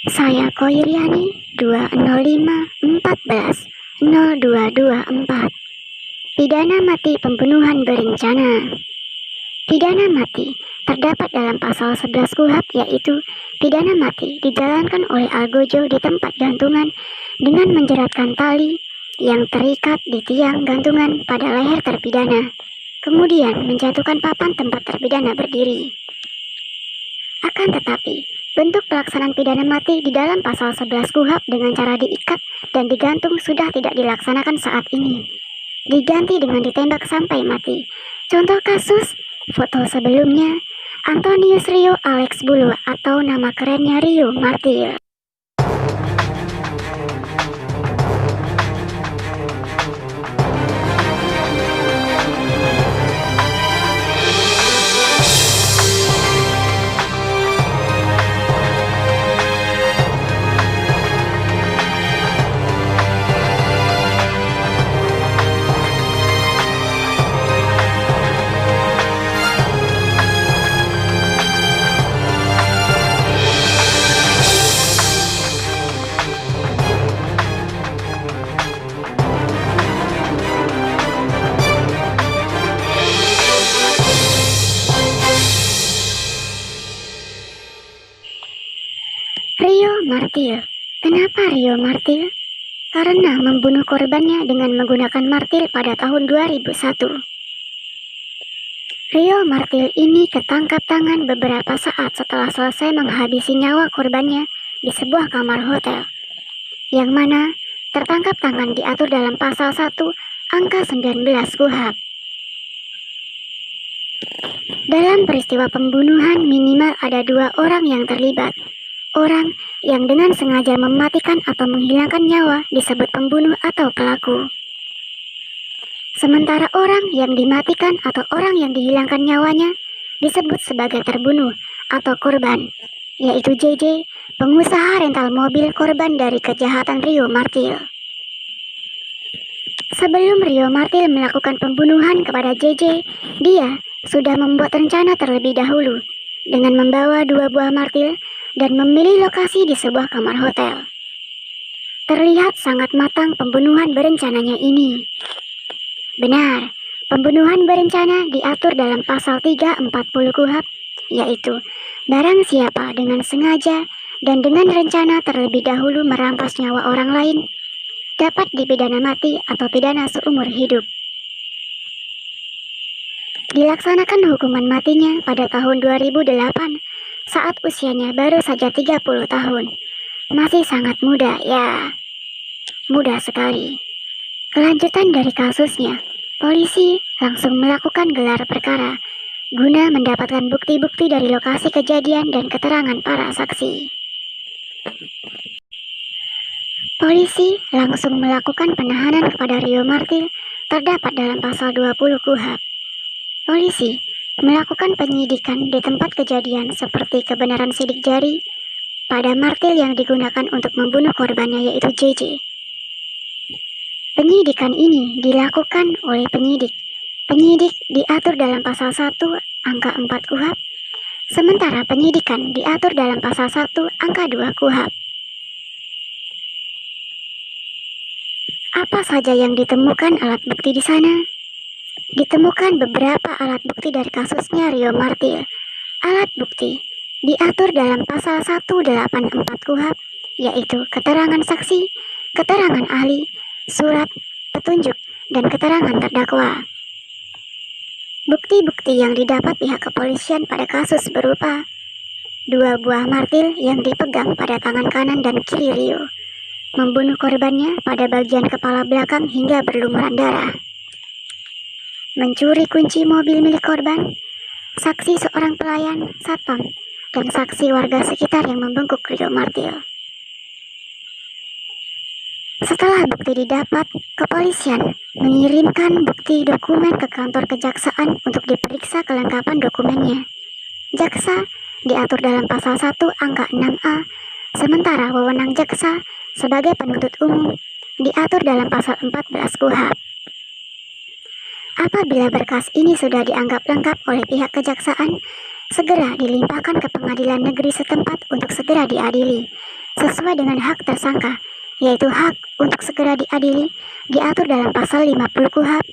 Saya Koiriani 205140224. Pidana mati pembunuhan berencana. Pidana mati terdapat dalam pasal 11 KUHP, yaitu pidana mati dijalankan oleh algojo di tempat gantungan dengan menjeratkan tali yang terikat di tiang gantungan pada leher terpidana, kemudian menjatuhkan papan tempat terpidana berdiri. Akan tetapi, bentuk pelaksanaan pidana mati di dalam pasal 11 KUHP dengan cara diikat dan digantung sudah tidak dilaksanakan saat ini. Diganti dengan ditembak sampai mati. Contoh kasus, foto sebelumnya, Antonius Rio Alex Bulu atau nama kerennya Rio Martil. Rio Martil. Kenapa Rio Martil? Karena membunuh korbannya dengan menggunakan martil pada tahun 2001. Rio Martil ini ketangkap tangan beberapa saat setelah selesai menghabisi nyawa korbannya di sebuah kamar hotel, yang mana tertangkap tangan diatur dalam pasal 1 angka 19 KUHP. Dalam peristiwa pembunuhan minimal ada 2 orang yang terlibat. Orang yang dengan sengaja mematikan atau menghilangkan nyawa disebut pembunuh atau pelaku. Sementara orang yang dimatikan atau orang yang dihilangkan nyawanya disebut sebagai terbunuh atau korban, yaitu JJ, pengusaha rental mobil korban dari kejahatan Rio Martil. Sebelum Rio Martil melakukan pembunuhan kepada JJ, dia sudah membuat rencana terlebih dahulu dengan membawa 2 buah martil dan memilih lokasi di sebuah kamar hotel. Terlihat sangat matang pembunuhan berencananya ini. Benar, pembunuhan berencana diatur dalam pasal 340 KUHP, yaitu barang siapa dengan sengaja dan dengan rencana terlebih dahulu merampas nyawa orang lain dapat dipidana mati atau pidana seumur hidup. Dilaksanakan hukuman matinya pada tahun 2008 saat usianya baru saja 30 tahun. Masih sangat muda, ya. Muda sekali. Kelanjutan dari kasusnya, polisi langsung melakukan gelar perkara guna mendapatkan bukti-bukti dari lokasi kejadian dan keterangan para saksi. Polisi langsung melakukan penahanan kepada Rio Martil terdapat dalam pasal 20 KUHP. Polisi melakukan penyidikan di tempat kejadian seperti kebenaran sidik jari pada martil yang digunakan untuk membunuh korbannya, yaitu JJ. Penyidikan ini dilakukan oleh penyidik. Penyidik diatur dalam pasal 1 angka 4 KUHP, sementara penyidikan diatur dalam pasal 1 angka 2 KUHP. Apa saja yang ditemukan alat bukti di sana? Ditemukan beberapa alat bukti dari kasusnya Rio Martil. Alat bukti diatur dalam pasal 184 KUHP, yaitu keterangan saksi, keterangan ahli, surat, petunjuk, dan keterangan terdakwa. Bukti-bukti yang didapat pihak kepolisian pada kasus berupa 2 buah martil yang dipegang pada tangan kanan dan kiri Rio, membunuh korbannya pada bagian kepala belakang hingga berlumuran darah, mencuri kunci mobil milik korban, saksi seorang pelayan, satpam, dan saksi warga sekitar yang membengkuk Rio Martil. Setelah bukti didapat, kepolisian mengirimkan bukti dokumen ke kantor kejaksaan untuk diperiksa kelengkapan dokumennya. Jaksa diatur dalam pasal 1 angka 6A, sementara wewenang jaksa sebagai penuntut umum diatur dalam pasal 14 KUHP. Apabila berkas ini sudah dianggap lengkap oleh pihak kejaksaan, segera dilimpahkan ke pengadilan negeri setempat untuk segera diadili. sesuai dengan hak tersangka, yaitu hak untuk segera diadili, diatur dalam pasal 50 KUHP,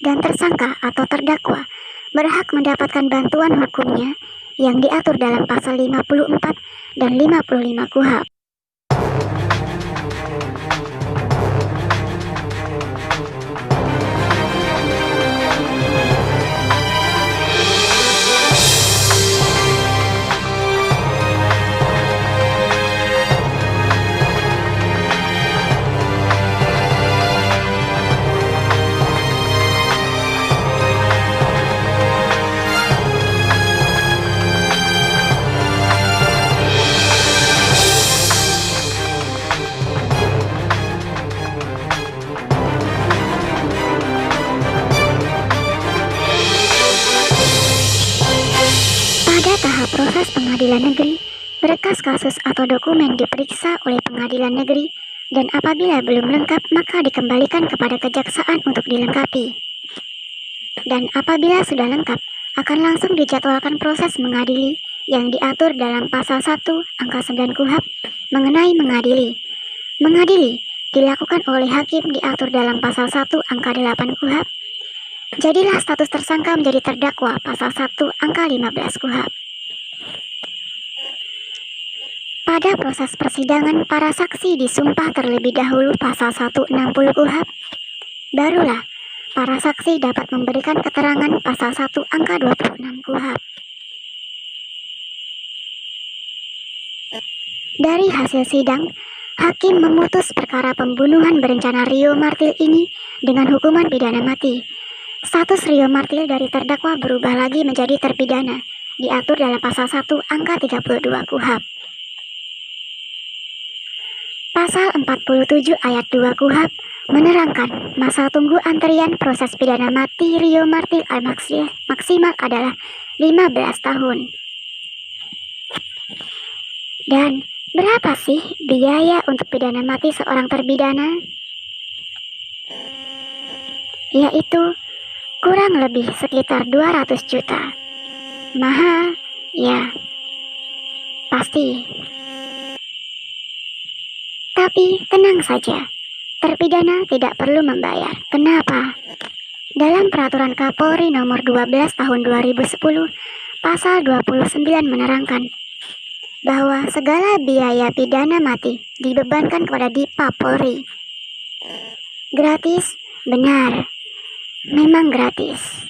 dan tersangka atau terdakwa berhak mendapatkan bantuan hukumnya yang diatur dalam pasal 54 dan 55 KUHP. Pada tahap proses pengadilan negeri, berkas kasus atau dokumen diperiksa oleh pengadilan negeri, dan apabila belum lengkap maka dikembalikan kepada kejaksaan untuk dilengkapi. Dan apabila sudah lengkap, akan langsung dijadwalkan proses mengadili yang diatur dalam pasal 1 angka 9 KUHP mengenai mengadili. Mengadili dilakukan oleh hakim diatur dalam pasal 1 angka 8 KUHP. Jadilah status tersangka menjadi terdakwa pasal 1 angka 15 KUHP. Pada proses persidangan, para saksi disumpah terlebih dahulu pasal 160 KUHP. Barulah para saksi dapat memberikan keterangan pasal 1 angka 26 KUHP. Dari hasil sidang, hakim memutus perkara pembunuhan berencana Rio Martil ini dengan hukuman pidana mati. Status Rio Martil dari terdakwa berubah lagi menjadi terpidana, diatur dalam pasal 1 angka 32 KUHP. Pasal 47 ayat 2 KUHP menerangkan masa tunggu antrian proses pidana mati Rio Martil maksimal adalah 15 tahun. Dan berapa sih biaya untuk pidana mati seorang terpidana? Yaitu kurang lebih sekitar 200 juta. Mahal? Ya, pasti. Tapi tenang saja, terpidana tidak perlu membayar. Kenapa? Dalam Peraturan Kapolri Nomor 12 Tahun 2010, Pasal 29 menerangkan bahwa segala biaya pidana mati dibebankan kepada Dipa Polri. Gratis? Benar. Memang gratis.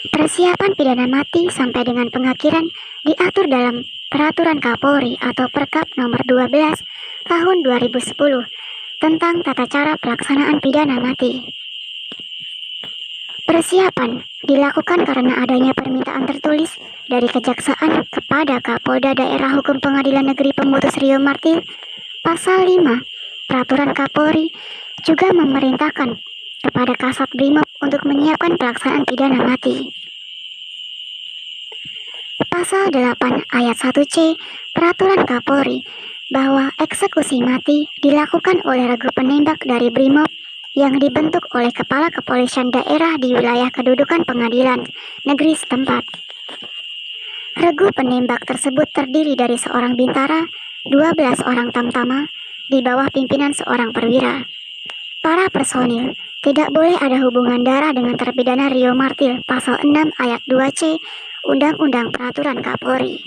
Persiapan pidana mati sampai dengan pengakhiran diatur dalam Peraturan Kapolri atau Perkap Nomor 12 Tahun 2010 tentang tata cara pelaksanaan pidana mati. Persiapan dilakukan karena adanya permintaan tertulis dari Kejaksaan kepada Kapolda Daerah Hukum Pengadilan Negeri Pemutus Rio Martil. Pasal 5 Peraturan Kapolri juga memerintahkan kepada Kasat Brimob untuk menyiapkan pelaksanaan pidana mati. Pasal 8 ayat 1C Peraturan Kapolri bahwa eksekusi mati dilakukan oleh regu penembak dari Brimob yang dibentuk oleh Kepala Kepolisian Daerah di wilayah kedudukan pengadilan negeri setempat. Regu penembak tersebut terdiri dari seorang bintara, 12 orang tamtama, di bawah pimpinan seorang perwira. Para personil tidak boleh ada hubungan darah dengan terpidana Rio Martil, Pasal 6 ayat 2C Undang-Undang Peraturan Kapolri.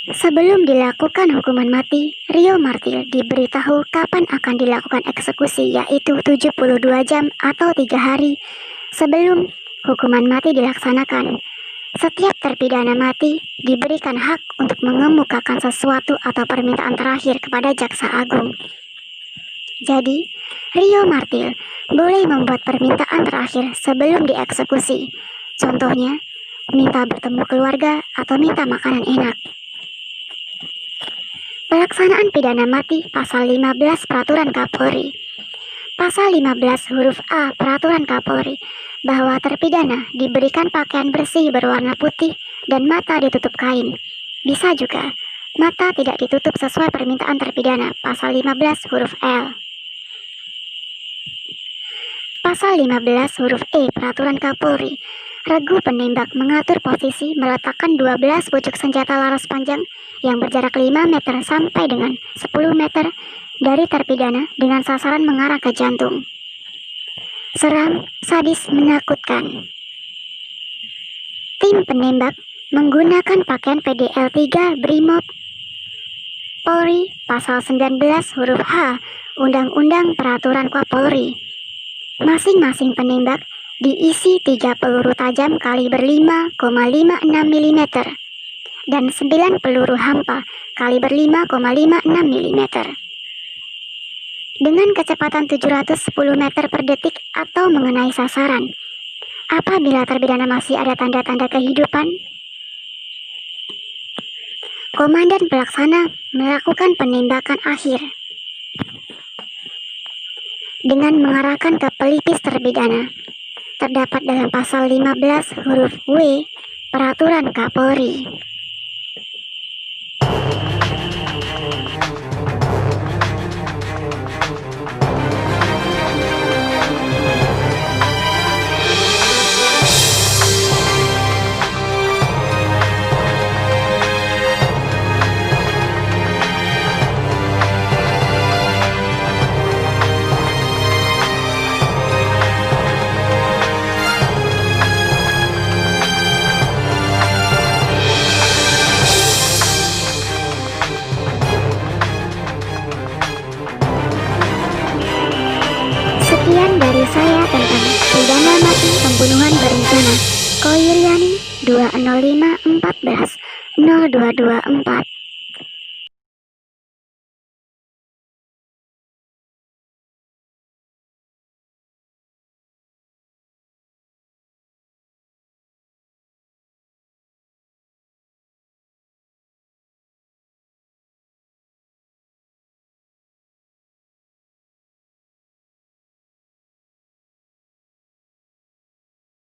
Sebelum dilakukan hukuman mati, Rio Martil diberitahu kapan akan dilakukan eksekusi, yaitu 72 jam atau 3 hari sebelum hukuman mati dilaksanakan. Setiap terpidana mati diberikan hak untuk mengemukakan sesuatu atau permintaan terakhir kepada Jaksa Agung. Jadi, Rio Martil boleh membuat permintaan terakhir sebelum dieksekusi. Contohnya, minta bertemu keluarga atau minta makanan enak. Pelaksanaan pidana mati Pasal 15 Peraturan Kapolri. Pasal 15 huruf A Peraturan Kapolri bahwa terpidana diberikan pakaian bersih berwarna putih dan mata ditutup kain. Bisa juga mata tidak ditutup sesuai permintaan terpidana Pasal 15 huruf L. Pasal 15 huruf E Peraturan Kapolri, regu penembak mengatur posisi meletakkan 12 pucuk senjata laras panjang yang berjarak 5 meter sampai dengan 10 meter dari terpidana dengan sasaran mengarah ke jantung. Seram, sadis, menakutkan. Tim penembak menggunakan pakaian PDL 3 Brimob Polri Pasal 19 huruf H Undang-Undang Peraturan Kapolri. Masing-masing penembak diisi 3 peluru tajam kaliber 5,56 mm dan 9 peluru hampa kaliber 5,56 mm. Dengan kecepatan 710 meter per detik atau mengenai sasaran. Apabila terpidana masih ada tanda-tanda kehidupan, komandan pelaksana melakukan penembakan akhir dengan mengarahkan ke pelipis terpidana. Terdapat dalam pasal 15 huruf W Peraturan Kapolri. Sekian dari saya tentang pidana mati pembunuhan berencana Koiriani 20514 0224.